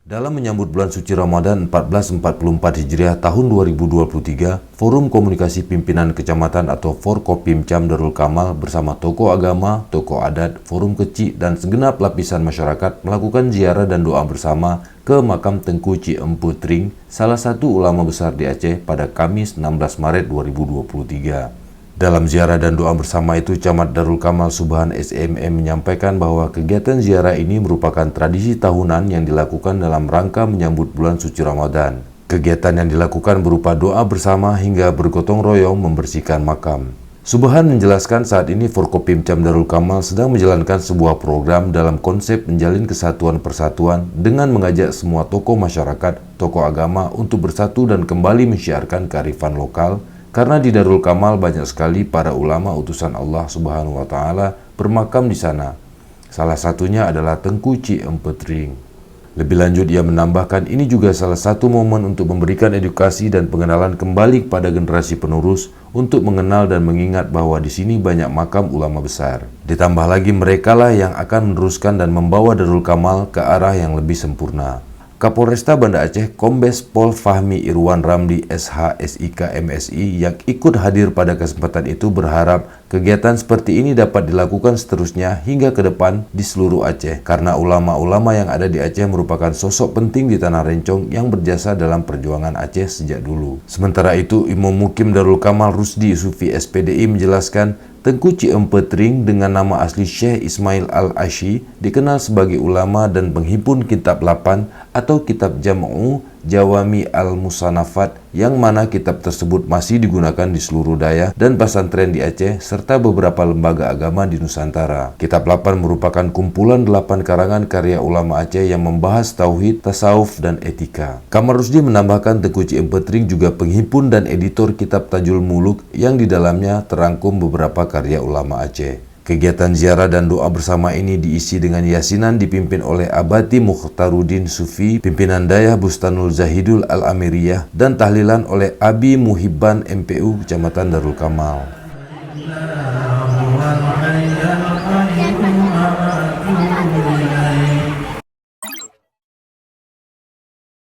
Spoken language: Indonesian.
Dalam menyambut bulan suci Ramadan 1444 Hijriah tahun 2023, Forum Komunikasi Pimpinan Kecamatan atau Forkopimcam Darul Kamal bersama tokoh agama, tokoh adat, forum kecil, dan segenap lapisan masyarakat melakukan ziarah dan doa bersama ke makam Tengku Cik Empu Tring, salah satu ulama besar di Aceh pada Kamis 16 Maret 2023. Dalam ziarah dan doa bersama itu, Camat Darul Kamal Subhan SMM menyampaikan bahwa kegiatan ziarah ini merupakan tradisi tahunan yang dilakukan dalam rangka menyambut bulan suci Ramadan. Kegiatan yang dilakukan berupa doa bersama hingga bergotong royong membersihkan makam. Subhan menjelaskan saat ini Forkopimcam Darul Kamal sedang menjalankan sebuah program dalam konsep menjalin kesatuan persatuan dengan mengajak semua tokoh masyarakat, tokoh agama untuk bersatu dan kembali menyiarkan kearifan lokal. Karena di Darul Kamal banyak sekali para ulama utusan Allah Subhanahu wa Ta'ala bermakam di sana. Salah satunya adalah Tengku Cik Empu Tring. Lebih lanjut, ia menambahkan ini juga salah satu momen untuk memberikan edukasi dan pengenalan kembali kepada generasi penerus untuk mengenal dan mengingat bahwa di sini banyak makam ulama besar. Ditambah lagi merekalah yang akan meneruskan dan membawa Darul Kamal ke arah yang lebih sempurna. Kapolresta Banda Aceh Kombes Pol Fahmi Irwan Ramli SH SIK MSI yang ikut hadir pada kesempatan itu berharap kegiatan seperti ini dapat dilakukan seterusnya hingga ke depan di seluruh Aceh karena ulama-ulama yang ada di Aceh merupakan sosok penting di Tanah Rencong yang berjasa dalam perjuangan Aceh sejak dulu. Sementara itu, Imam Mukim Darul Kamal Rusdi Sufi SPDI menjelaskan Tengku Cik Empu Tring dengan nama asli Syekh Ismail Al-Ashi dikenal sebagai ulama dan penghimpun kitab 8 atau kitab Jam'u Jawami Al-Musanafat yang mana kitab tersebut masih digunakan di seluruh daya dan pesantren di Aceh serta beberapa lembaga agama di Nusantara. Kitab 8 merupakan kumpulan 8 karangan karya ulama Aceh yang membahas tauhid, tasawuf, dan etika. Kamar Rusdi menambahkan Tengku Cik Empu Tring juga penghimpun dan editor kitab Tajul Muluk yang di dalamnya terangkum beberapa karya ulama Aceh. Kegiatan ziarah dan doa bersama ini diisi dengan yasinan dipimpin oleh Abati Mukhtaruddin Sufi, pimpinan Dayah Bustanul Zahidul Al-Amiriyah, dan tahlilan oleh Abi Muhibban MPU Kecamatan Darul Kamal.